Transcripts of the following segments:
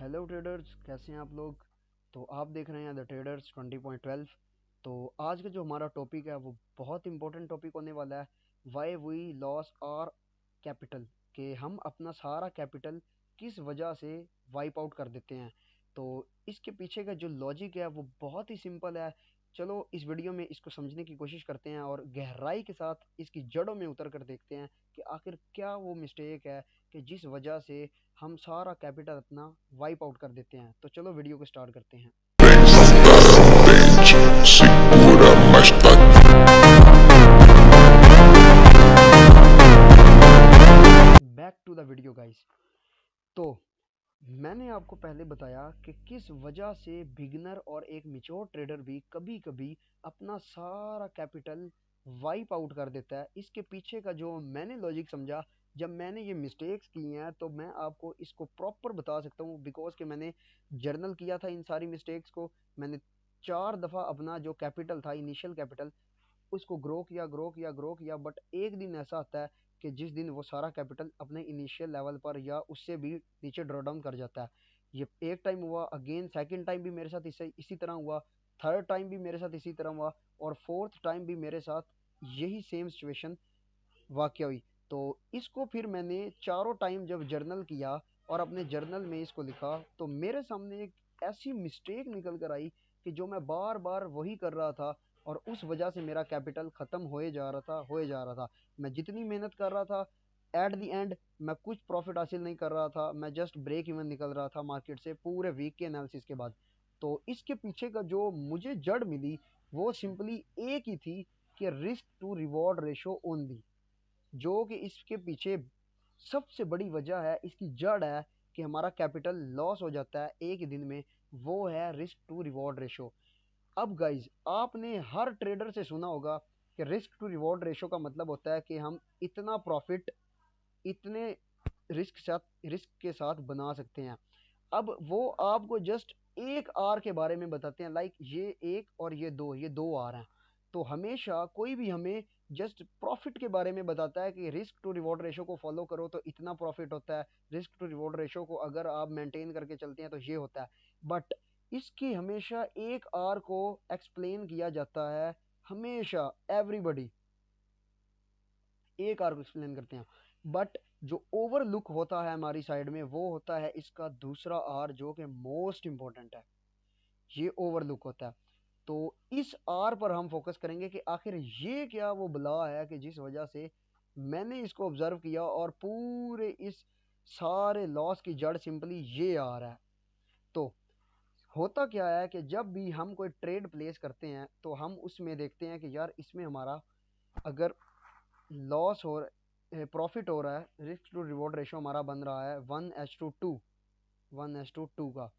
Hello traders, कैसे हैं आप लोग। तो आप देख रहे हैं द ट्रेडर्स 20.12। तो आज का जो हमारा टॉपिक है वो बहुत इंपॉर्टेंट टॉपिक होने वाला है। Why we loss our capital, कि हम अपना सारा कैपिटल किस वजह से वाइप आउट कर देते हैं। तो इसके पीछे का जो लॉजिक है वो बहुत ही सिंपल है। चलो इस वीडियो में इसको समझने की कोशिश करते हैं और गहराई के साथ इसकी जड़ों में उतर कर देखते हैं कि आखिर क्या वो मिस्टेक है कि जिस वजह से हम सारा कैपिटल अपना वाइप आउट कर देते हैं। तो चलो वीडियो को स्टार्ट करते हैं। Segura mais back to the video guys. तो मैंने आपको पहले बताया कि किस वजह से बिगिनर और एक मिच्योर ट्रेडर भी कभी कभी अपना सारा कैपिटल वाइप आउट कर देता है। इसके पीछे का जो मैंने लॉजिक समझा, जब मैंने ये मिस्टेक्स की हैं, तो मैं आपको इसको प्रॉपर बता सकता हूँ बिकॉज कि मैंने जर्नल किया था इन सारी मिस्टेक्स को। मैंने 4 दफ़ा अपना जो कैपिटल था, इनिशियल कैपिटल, उसको ग्रो किया, बट एक दिन ऐसा आता है कि जिस दिन वो सारा कैपिटल अपने इनिशियल लेवल पर या उससे भी नीचे ड्रॉ डाउन कर जाता है। ये एक टाइम हुआ, अगेन सेकंड टाइम भी मेरे साथ इसी तरह हुआ, थर्ड टाइम भी मेरे साथ इसी तरह हुआ, और फोर्थ टाइम भी मेरे साथ यही सेम सिचुएशन वाक़या हुई। तो इसको फिर मैंने चारों टाइम जब जर्नल किया और अपने जर्नल में इसको लिखा, तो मेरे सामने एक ऐसी मिस्टेक निकल कर आई कि जो मैं बार बार वही कर रहा था, और उस वजह से मेरा कैपिटल ख़त्म होए जा रहा था। मैं जितनी मेहनत कर रहा था, एट द एंड मैं कुछ प्रॉफिट हासिल नहीं कर रहा था। मैं जस्ट ब्रेक इवन निकल रहा था मार्केट से पूरे वीक के एनालिसिस के बाद। तो इसके पीछे का जो मुझे जड़ मिली वो सिंपली एक ही थी कि risk to reward ratio only. जो कि इसके पीछे सबसे बड़ी वजह है, इसकी जड़ है कि हमारा कैपिटल लॉस हो जाता है एक ही दिन में, वो है रिस्क टू रिवॉर्ड रेशो। अब गाइज, आपने हर ट्रेडर से सुना होगा कि रिस्क टू रिवॉर्ड रेशो का मतलब होता है कि हम इतना प्रॉफिट इतने रिस्क के साथ बना सकते हैं। अब वो आपको जस्ट एक आर के बारे में बताते हैं, लाइक ये एक और ये दो आर हैं। तो हमेशा कोई भी हमें जस्ट प्रॉफिट के बारे में बताता है कि रिस्क टू रिवॉर्ड रेशो को फॉलो करो तो इतना प्रॉफिट होता है, रिस्क टू रिवॉर्ड रेशो को अगर आप मेंटेन करके चलते हैं तो ये होता है। बट इसकी हमेशा एक आर को एक्सप्लेन किया जाता है, हमेशा एवरीबॉडी एक आर को एक्सप्लेन करते हैं। बट जो ओवरलुक होता है हमारी साइड में वो होता है इसका दूसरा आर, जो कि मोस्ट इंपॉर्टेंट है। ये ओवरलुक होता है। तो इस आर पर हम फोकस करेंगे कि आखिर ये क्या वो बला है कि जिस वजह से मैंने इसको ऑब्जर्व किया और पूरे इस सारे लॉस की जड़ सिंपली ये आ रहा है। तो होता क्या है कि जब भी हम कोई ट्रेड प्लेस करते हैं तो हम उसमें देखते हैं कि यार इसमें हमारा अगर लॉस हो प्रॉफिट हो रहा है, रिस्क टू रिवॉर्ड रेशो हमारा बन रहा है 1:2 का।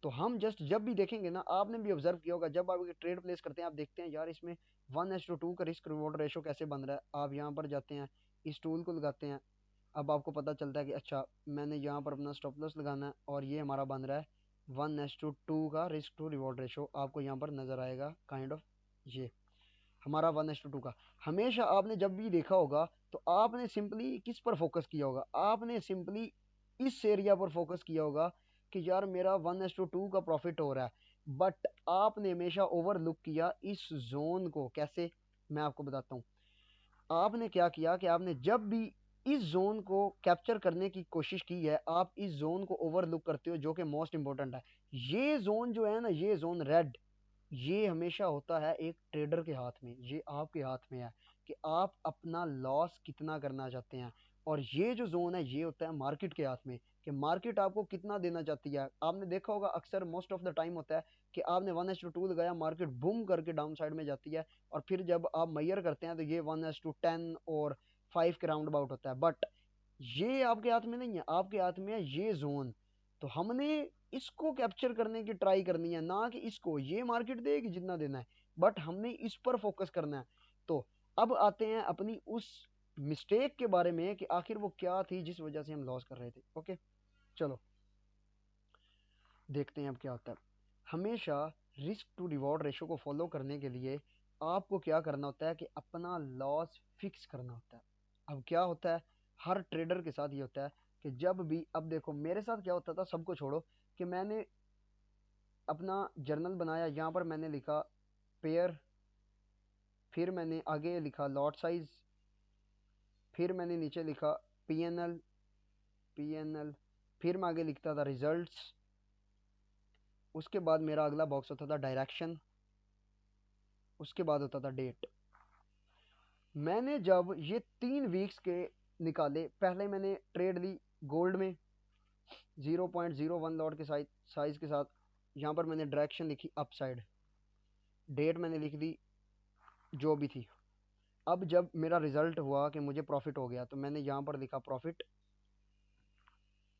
तो हम जस्ट जब भी देखेंगे ना, आपने भी ऑब्जर्व किया होगा, जब आप ट्रेड प्लेस करते हैं आप देखते हैं यार इसमें 1:2 का रिस्क रिवॉर्ड रेशो कैसे बन रहा है। आप यहाँ पर जाते हैं, इस टूल को लगाते हैं, अब आपको पता चलता है कि अच्छा मैंने यहाँ पर अपना स्टॉप लॉस लगाना है और ये हमारा बन रहा है 1:2 का रिस्क टू रिवॉर्ड रेशो। आपको यहाँ पर नज़र आएगा काइंड ऑफ ये हमारा 1:2 का। हमेशा आपने जब भी देखा होगा तो आपने सिंपली किस पर फोकस किया होगा, आपने सिंपली इस एरिया पर फोकस किया होगा कि यार मेरा 1:2 का प्रॉफिट हो रहा है। बट आपने हमेशा ओवरलुक किया इस जोन को। कैसे, मैं आपको बताता हूँ। आपने क्या किया कि आपने जब भी इस जोन को कैप्चर करने की कोशिश की है, आप इस जोन को ओवरलुक करते हो, जो कि मोस्ट इंपॉर्टेंट है। ये जोन जो है ना, ये जोन रेड, ये हमेशा होता है एक ट्रेडर के हाथ में, ये आपके हाथ में है कि आप अपना लॉस कितना करना चाहते हैं। और ये जो जोन है ये होता है मार्केट के हाथ में कि मार्केट आपको कितना देना चाहती है। आपने देखा होगा अक्सर मोस्ट ऑफ द टाइम होता है कि आपने 1:2 लगाया, मार्केट बूम करके डाउन साइड में जाती है, और फिर जब आप मैयर करते हैं तो ये 1:10 और 5 के राउंड अबाउट होता है। बट ये आपके हाथ में नहीं है, आपके हाथ में है ये जोन। तो हमने इसको कैप्चर करने की ट्राई करनी है, ना कि इसको। ये मार्केट देगी जितना देना है, बट हमने इस पर फोकस करना है। तो अब आते हैं अपनी उस मिस्टेक के बारे में कि आखिर वो क्या थी जिस वजह से हम लॉस कर रहे थे। ओके, चलो देखते हैं अब क्या होता है। हमेशा रिस्क टू रिवॉर्ड रेशो को फॉलो करने के लिए आपको क्या करना होता है कि अपना लॉस फिक्स करना होता है। अब क्या होता है, हर ट्रेडर के साथ ये होता है कि जब भी, अब देखो मेरे साथ क्या होता था, सबको छोड़ो, कि मैंने अपना जर्नल बनाया, यहाँ पर मैंने लिखा पेयर, फिर मैंने आगे लिखा लॉट साइज, फिर मैंने नीचे लिखा पीएनएल, फिर मैं आगे लिखता था रिजल्ट्स, उसके बाद मेरा अगला बॉक्स होता था डायरेक्शन, उसके बाद होता था डेट। मैंने जब ये 3 वीक्स के निकाले, पहले मैंने ट्रेड ली गोल्ड में 0.01 लॉट के साइज के साथ, यहाँ पर मैंने डायरेक्शन लिखी अपसाइड, डेट मैंने लिख दी जो भी थी। अब जब मेरा रिजल्ट हुआ कि मुझे प्रॉफिट हो गया, तो मैंने यहाँ पर लिखा प्रॉफिट,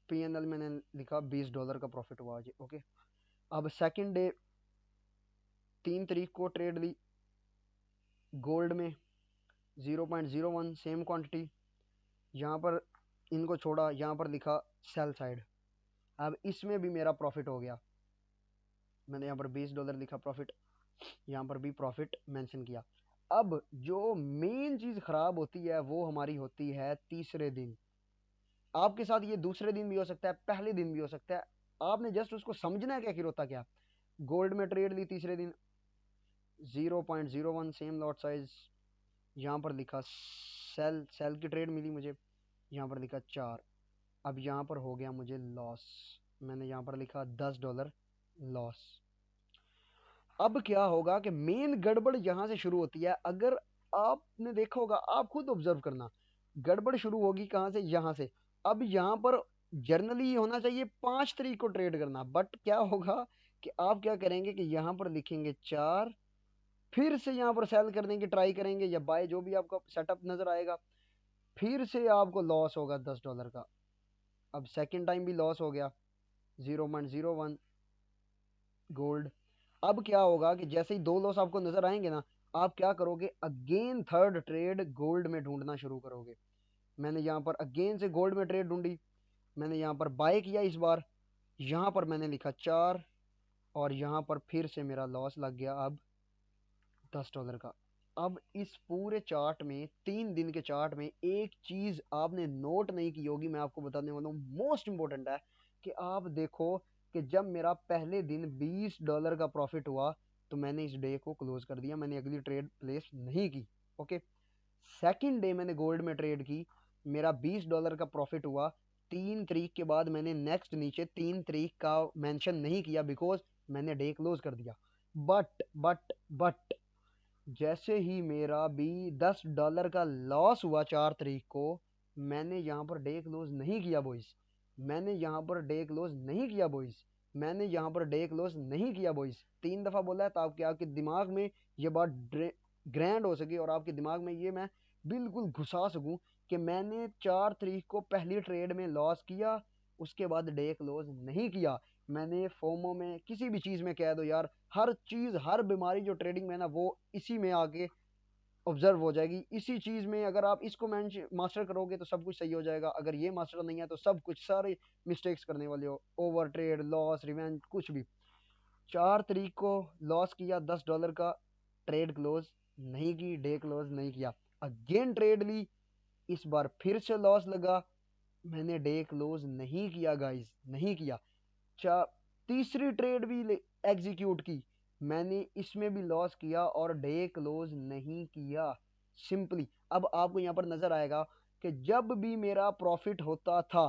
पीएनएल मैंने लिखा $20 का प्रॉफिट हुआ आज, ओके। अब सेकंड डे 3 तारीख को ट्रेड ली गोल्ड में 0.01 सेम क्वांटिटी, यहाँ पर इनको छोड़ा, यहाँ पर लिखा सेल साइड। अब इसमें भी मेरा प्रॉफिट हो गया, मैंने यहाँ पर $20 लिखा प्रॉफिट, यहाँ पर भी प्रॉफिट मेंशन किया। अब जो मेन चीज़ खराब होती है वो हमारी होती है तीसरे दिन। आपके साथ ये दूसरे दिन भी हो सकता है, पहले दिन भी हो सकता है, आपने जस्ट उसको समझना है कि आखिर होता क्या। गोल्ड में ट्रेड ली तीसरे दिन 0.01 सेम लॉट साइज, यहाँ पर लिखा सेल की ट्रेड मिली मुझे, यहाँ पर लिखा 4। अब यहाँ पर हो गया मुझे लॉस, मैंने यहाँ पर लिखा $10 लॉस। अब क्या होगा कि मेन गड़बड़ यहाँ से शुरू होती है। अगर आपने देखा होगा, आप खुद ऑब्जर्व करना, गड़बड़ शुरू होगी कहाँ से, यहाँ से। अब यहाँ पर जर्नली होना चाहिए 5 तारीख को ट्रेड करना, बट क्या होगा कि आप क्या करेंगे कि यहाँ पर लिखेंगे 4, फिर से यहाँ पर सेल करने की ट्राई करेंगे या बाय, जो भी आपका सेटअप नजर आएगा, फिर से आपको लॉस होगा $10 का। अब सेकेंड टाइम भी लॉस हो गया 0.01 गोल्ड। अब क्या होगा कि जैसे ही 2 लॉस आपको नजर आएंगे ना, आप क्या करोगे, अगेन थर्ड ट्रेड गोल्ड में ढूंढना शुरू करोगे। मैंने यहाँ पर अगेन से गोल्ड में ट्रेड ढूंढी, मैंने यहाँ पर बाय किया इस बार, यहाँ पर मैंने लिखा 4, और यहाँ पर फिर से मेरा लॉस लग गया अब $10 का। अब इस पूरे चार्ट में, 3 दिन के चार्ट में, एक चीज आपने नोट नहीं की होगी, मैं आपको बताने वाला हूँ, मोस्ट इंपॉर्टेंट है, कि आप देखो कि जब मेरा पहले दिन $20 का प्रॉफिट हुआ, तो मैंने इस डे को क्लोज कर दिया, मैंने अगली ट्रेड प्लेस नहीं की, ओके। सेकंड डे मैंने गोल्ड में ट्रेड की, मेरा $20 का प्रॉफिट हुआ, 3 तारीख के बाद मैंने नेक्स्ट नीचे 3 तारीख का मेंशन नहीं किया, बिकॉज मैंने डे क्लोज कर दिया। बट जैसे ही मेरा भी $10 का लॉस हुआ 4 तारीख को, मैंने यहाँ पर डे क्लोज नहीं किया बॉइस, मैंने यहाँ पर डे क्लोज नहीं किया बॉइस, मैंने यहाँ पर डे क्लोज नहीं किया बॉइस। 3 दफ़ा बोला है ताकि आपके दिमाग में ये बात ग्रैंड हो सके, और आपके दिमाग में ये मैं बिल्कुल घुसा सकूं कि मैंने 4 तारीख को पहली ट्रेड में लॉस किया, उसके बाद डे क्लोज नहीं किया। मैंने फोमो में, किसी भी चीज़ में कह दो यार, हर चीज़, हर बीमारी जो ट्रेडिंग में है ना, वो इसी में आके ऑब्जर्व हो जाएगी। इसी चीज़ में अगर आप इसको मास्टर करोगे तो सब कुछ सही हो जाएगा, अगर ये मास्टर नहीं है तो सब कुछ, सारे मिस्टेक्स करने वाले हो, ओवर ट्रेड, लॉस, रिवेंज, कुछ भी। 4 तारीख को लॉस किया $10 का, ट्रेड क्लोज नहीं की, डे क्लोज नहीं किया, अगेन ट्रेड ली, इस बार फिर से लॉस लगा, मैंने डे क्लोज नहीं किया गाइस, नहीं किया। तीसरी ट्रेड भी एग्जीक्यूट की, मैंने इसमें भी लॉस किया और डे क्लोज नहीं किया, सिंपली। अब आपको यहाँ पर नजर आएगा कि जब भी मेरा प्रॉफिट होता था,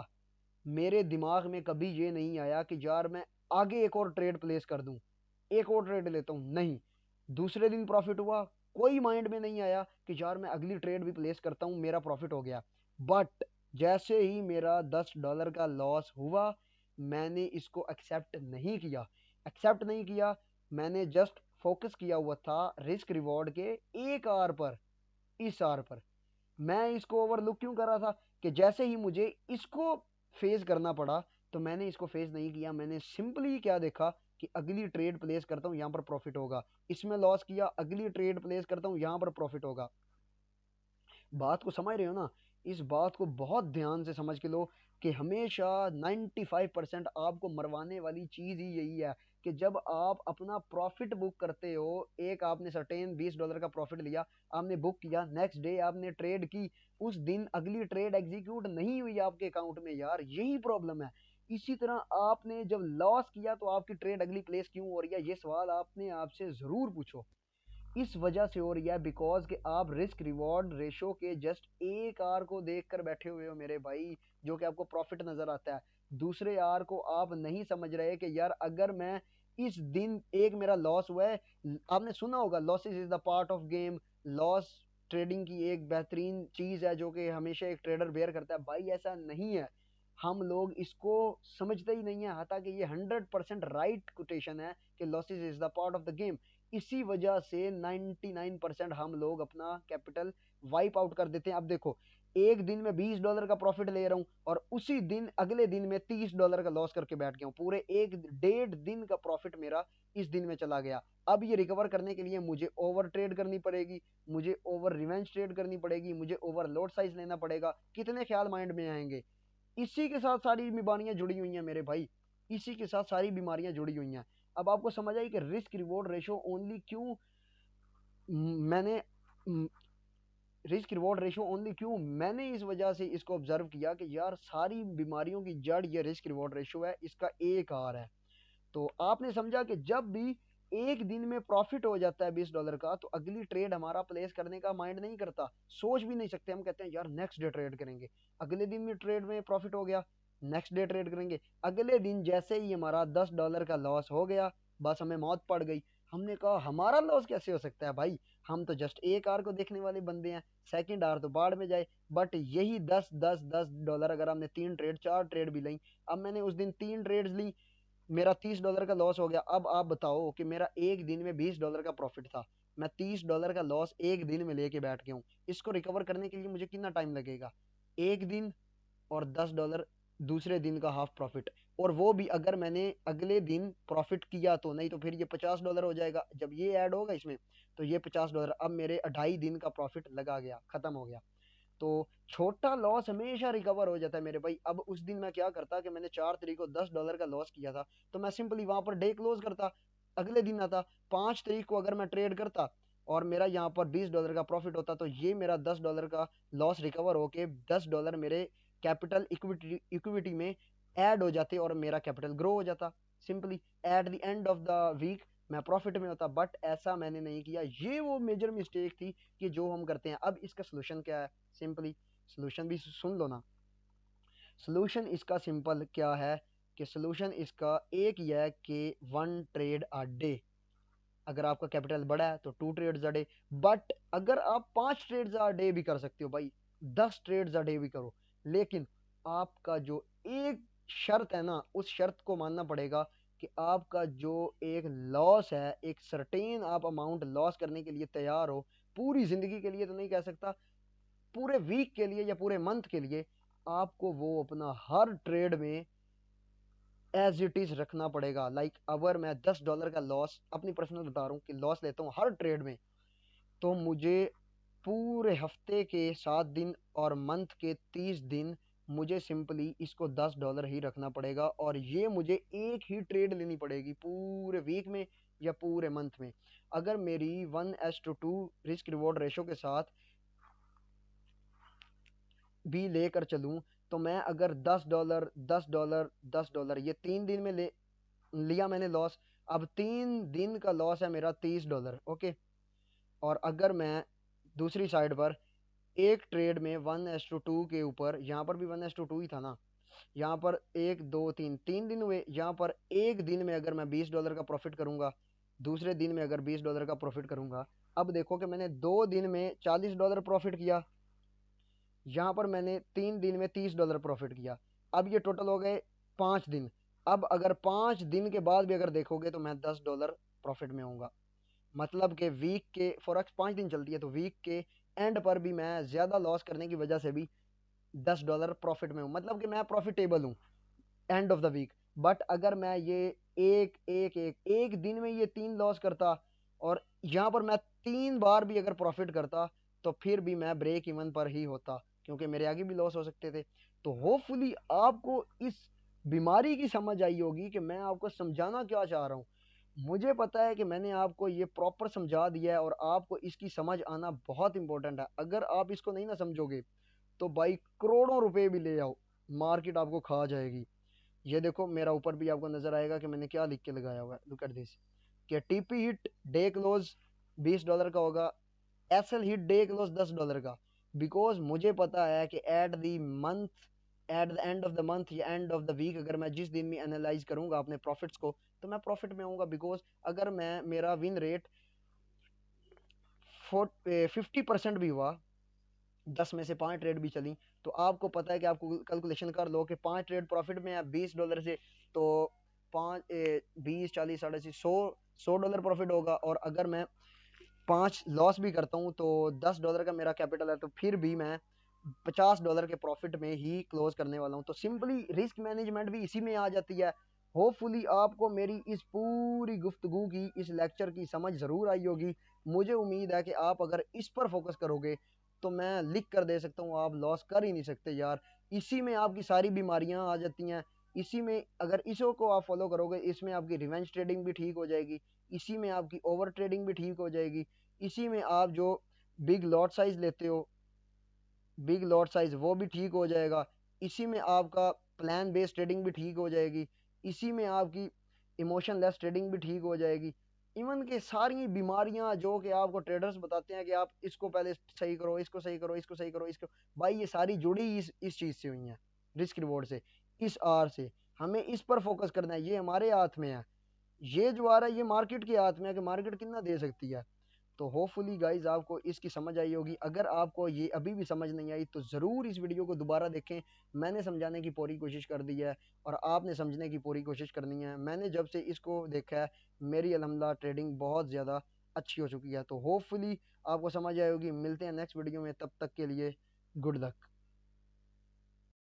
मेरे दिमाग में कभी ये नहीं आया कि यार मैं आगे एक और ट्रेड प्लेस कर दूं, एक और ट्रेड लेता हूं, नहीं। दूसरे दिन प्रॉफिट हुआ, कोई माइंड में नहीं आया कि यार मैं अगली ट्रेड भी प्लेस करता हूं, मेरा प्रॉफिट हो गया। बट जैसे ही मेरा $10 का लॉस हुआ, मैंने इसको एक्सेप्ट नहीं किया, एक्सेप्ट नहीं किया, मैंने जस्ट फोकस किया हुआ था रिस्क रिवॉर्ड के एक आर पर, इस आर पर। मैं इसको ओवरलुक क्यों कर रहा था कि जैसे ही मुझे इसको फेस करना पड़ा, तो मैंने इसको फेस नहीं किया, मैंने सिंपली क्या देखा कि अगली ट्रेड प्लेस करता हूँ, यहाँ पर प्रॉफिट होगा, इसमें लॉस किया, अगली ट्रेड प्लेस करता हूँ, यहाँ पर प्रॉफिट होगा। बात को समझ रहे हो ना, इस बात को बहुत ध्यान से समझ के लो कि हमेशा 95% आपको मरवाने वाली चीज़ ही यही है कि जब आप अपना प्रॉफिट बुक करते हो, एक आपने सर्टेन $20 का प्रॉफिट लिया, आपने बुक किया, नेक्स्ट डे आपने ट्रेड की, उस दिन अगली ट्रेड एग्जीक्यूट नहीं हुई आपके अकाउंट में, यार यही प्रॉब्लम है। इसी तरह आपने जब लॉस किया तो आपकी ट्रेड अगली प्लेस क्यों हो रही है, ये सवाल आपने आपसे ज़रूर पूछो। इस वजह से हो रही है बिकॉज कि आप रिस्क रिवॉर्ड रेशो के जस्ट एक आर को देख कर बैठे हुए हो मेरे भाई, जो कि आपको प्रॉफिट नजर आता है। दूसरे आर को आप नहीं समझ रहे कि यार अगर मैं इस दिन एक मेरा लॉस हुआ है, आपने सुना होगा losses is the part of game. Loss trading की एक बेहतरीन चीज है जो कि हमेशा एक ट्रेडर बेयर करता है। भाई ऐसा नहीं है, हम लोग इसको समझते ही नहीं है, हालांकि ये 100% राइट कोटेशन है कि losses is the part of the game. इसी वजह से 99% हम लोग अपना कैपिटल वाइप आउट कर देते हैं। अब देखो, एक दिन में $20 का प्रॉफिट ले रहा हूँ और उसी दिन अगले दिन में $30 का लॉस करके बैठ गया हूँ। पूरे एक डेढ़ दिन का प्रॉफिट मेरा इस दिन में चला गया। अब ये रिकवर करने के लिए मुझे ओवर ट्रेड करनी पड़ेगी, मुझे ओवर रिवेंज ट्रेड करनी पड़ेगी, मुझे ओवर लोड साइज लेना पड़ेगा। कितने ख्याल माइंड में आएंगे। इसी के साथ सारी बीमारियां जुड़ी हुई हैं मेरे भाई, इसी के साथ सारी बीमारियां जुड़ी हुई हैं। अब आपको समझ आई कि रिस्क रिवॉर्ड रेशो ओनली क्यों मैंने रिस्क रिवॉर्ड रेशो ओनली क्यों मैंने इस वजह से इसको ऑब्जर्व किया कि यार सारी बीमारियों की जड़ ये रिस्क रिवॉर्ड रेशो है, इसका एक आर है। तो आपने समझा कि जब भी एक दिन में प्रॉफिट हो जाता है $20 का, तो अगली ट्रेड हमारा प्लेस करने का माइंड नहीं करता, सोच भी नहीं सकते। हम कहते हैं यार नेक्स्ट डे ट्रेड करेंगे। अगले दिन में ट्रेड में प्रॉफिट हो गया, नेक्स्ट डे ट्रेड करेंगे। अगले दिन जैसे ही हमारा $10 का लॉस हो गया, बस हमें मौत पड़ गई। हमने कहा हमारा लॉस कैसे हो सकता है भाई, हम तो जस्ट एक आर को देखने वाले बंदे हैं, सेकंड आर तो बाढ़ में जाए। बट यही 10 अगर हमने तीन ट्रेड चार ट्रेड भी ली, अब मैंने उस दिन तीन ट्रेड्स ली, मेरा $30 का लॉस हो गया। अब आप बताओ कि मेरा एक दिन में $20 का प्रॉफिट था, मैं $30 का लॉस एक दिन में लेके बैठ गया हूँ। इसको रिकवर करने के लिए मुझे कितना टाइम लगेगा, एक दिन और $10 दूसरे दिन का हाफ प्रॉफिट। और वो भी अगर मैंने अगले दिन प्रॉफिट किया तो, नहीं तो फिर ये $50 हो जाएगा। जब ये ऐड होगा इसमें तो ये $50, अब मेरे 2.5 दिन का प्रॉफिट लगा गया, खत्म हो गया। तो छोटा लॉस हमेशा रिकवर हो जाता है मेरे भाई। अब उस दिन मैं क्या करता कि मैंने 4 तारीख को $10 का लॉस किया था, तो मैं सिंपली वहां पर डे क्लोज करता, अगले दिन आता। 5 तारीख को अगर मैं ट्रेड करता और मेरा यहाँ पर $20 का प्रॉफिट होता, तो ये मेरा $10 का लॉस रिकवर होके $10 मेरे कैपिटल इक्विटी में ऐड हो जाते और मेरा कैपिटल ग्रो हो जाता। Simply at the end of the week मैं प्रॉफिट में होता। बट ऐसा मैंने नहीं किया, ये वो मेजर मिस्टेक थी कि जो हम करते हैं। अब इसका सोल्यूशन क्या है, सिंपली सोल्यूशन भी सुन लो ना। सोल्यूशन इसका सिंपल क्या है कि सोल्यूशन इसका एक ही है कि 1 ट्रेड अ डे। अगर आपका कैपिटल बड़ा है तो 2 ट्रेड्स अ डे। बट अगर आप 5 ट्रेड्स अ डे भी कर सकते हो भाई, 10 ट्रेड्स अ डे भी करो, लेकिन आपका जो एक शर्त है ना, उस शर्त को मानना पड़ेगा कि आपका जो एक लॉस है, एक सर्टेन आप अमाउंट लॉस करने के लिए तैयार हो। पूरी जिंदगी के लिए तो नहीं कह सकता, पूरे वीक के लिए या पूरे मंथ के लिए आपको वो अपना हर ट्रेड में एज इट इज रखना पड़ेगा। लाइक अगर मैं $10 का लॉस, अपनी पर्सनल बता रहा हूँ कि लॉस लेता हूँ हर ट्रेड में, तो मुझे पूरे हफ्ते के 7 दिन और मंथ के 30 दिन मुझे सिंपली इसको $10 ही रखना पड़ेगा। और ये मुझे एक ही ट्रेड लेनी पड़ेगी पूरे वीक में या पूरे मंथ में। अगर मेरी 1:2 रिस्क रिवॉर्ड रेशो के साथ भी लेकर चलूं, तो मैं अगर $10 $10 $10 ये 3 दिन में ले लिया मैंने लॉस, अब 3 दिन का लॉस है मेरा $30। ओके। और अगर मैं दूसरी साइड पर एक ट्रेड में 1:2 के ऊपर, यहाँ पर भी 1:2 ही था ना, यहाँ पर एक दो तीन 3 दिन हुए, यहाँ पर एक दिन में अगर मैं $20 का प्रॉफिट करूंगा, दूसरे दिन में अगर $20 का प्रॉफिट करूंगा, अब देखो कि मैंने 2 दिन में $40 प्रॉफिट किया, यहाँ पर मैंने 3 दिन में $30 प्रॉफिट किया। अब ये टोटल हो गए 5 दिन। अब अगर 5 दिन के बाद भी अगर देखोगे तो मैं $10 प्रॉफिट में होऊंगा। मतलब कि वीक के फॉरेक्स 5 दिन चलती है, तो वीक के एंड पर भी मैं ज्यादा लॉस करने की वजह से भी $10 प्रॉफिट में हूँ, मतलब कि मैं प्रॉफिटेबल हूँ end of the week. But अगर मैं ये एक दिन में ये 3 लॉस करता और यहाँ पर मैं 3 बार भी अगर प्रॉफिट करता, तो फिर भी मैं ब्रेक इवन पर ही होता, क्योंकि मेरे आगे भी लॉस हो सकते थे। तो होपफुली आपको इस बीमारी की समझ आई होगी कि मैं आपको समझाना क्या चाह रहा हूँ। मुझे पता है कि मैंने आपको ये प्रॉपर समझा दिया है और आपको इसकी समझ आना बहुत इंपॉर्टेंट है। अगर आप इसको नहीं ना समझोगे तो भाई करोड़ों रुपए भी ले आओ, मार्केट आपको खा जाएगी। ये देखो मेरा ऊपर भी आपको नजर आएगा कि मैंने क्या लिख के लगाया हुआ है, लुक एट दिस, कि टीपी हिट डे क्लोज $20 का होगा, एसएल हिट डे क्लोज $10 का। बिकॉज मुझे पता है कि at the month, eight the end of the month या एंड ऑफ द वीक, अगर मैं जिस दिन में एनालाइज करूंगा अपने प्रॉफिट्स को, तो मैं प्रॉफिट में आऊंगा। बिकॉज अगर मैं मेरा विन रेट 50% भी हुआ, 10 में से 5 ट्रेड भी चली, तो आपको पता है कि आपको कैलकुलेशन कर लो कि 5 ट्रेड प्रॉफिट में है $20 से, तो 20 40 80 100 $100 प्रॉफिट होगा। और अगर मैं 5 लॉस भी करता हूँ तो $10 का मेरा कैपिटल है, तो फिर भी मैं $50 के प्रॉफिट में ही क्लोज करने वाला हूँ। तो सिंपली रिस्क मैनेजमेंट भी इसी में आ जाती है। होपफुली आपको मेरी इस पूरी गुफ्तगू की, इस लेक्चर की समझ ज़रूर आई होगी। मुझे उम्मीद है कि आप अगर इस पर फोकस करोगे तो मैं लिख कर दे सकता हूँ, आप लॉस कर ही नहीं सकते यार। इसी में आपकी सारी बीमारियां आ जाती हैं। इसी में अगर इसो को आप फॉलो करोगे, इसमें आपकी रिवेंज ट्रेडिंग भी ठीक हो जाएगी, इसी में आपकी ओवर ट्रेडिंग भी ठीक हो जाएगी, इसी में आप जो बिग लॉट साइज लेते हो, बिग लॉट साइज वो भी ठीक हो जाएगा, इसी में आपका प्लान बेस्ड ट्रेडिंग भी ठीक हो जाएगी, इसी में आपकी इमोशन लेस ट्रेडिंग भी ठीक हो जाएगी। इवन के सारी बीमारियां जो कि आपको ट्रेडर्स बताते हैं कि आप इसको पहले सही करो, इसको सही करो, इसको सही करो, इसको, भाई ये सारी जुड़ी इस चीज से हुई हैं, रिस्क रिवॉर्ड से, इस आर से। हमें इस पर फोकस करना है, ये हमारे हाथ में है। ये जो आ रहा है ये मार्केट के हाथ में है कि मार्केट कितना दे सकती है। तो होपफुली गाइज आपको इसकी समझ आई होगी। अगर आपको ये अभी भी समझ नहीं आई तो ज़रूर इस वीडियो को दोबारा देखें। मैंने समझाने की पूरी कोशिश कर दी है और आपने समझने की पूरी कोशिश करनी है। मैंने जब से इसको देखा है मेरी अल्हम्दुलिल्लाह ट्रेडिंग बहुत ज़्यादा अच्छी हो चुकी है। तो होपफुली आपको समझ आई होगी। मिलते हैं नेक्स्ट वीडियो में, तब तक के लिए गुड लक।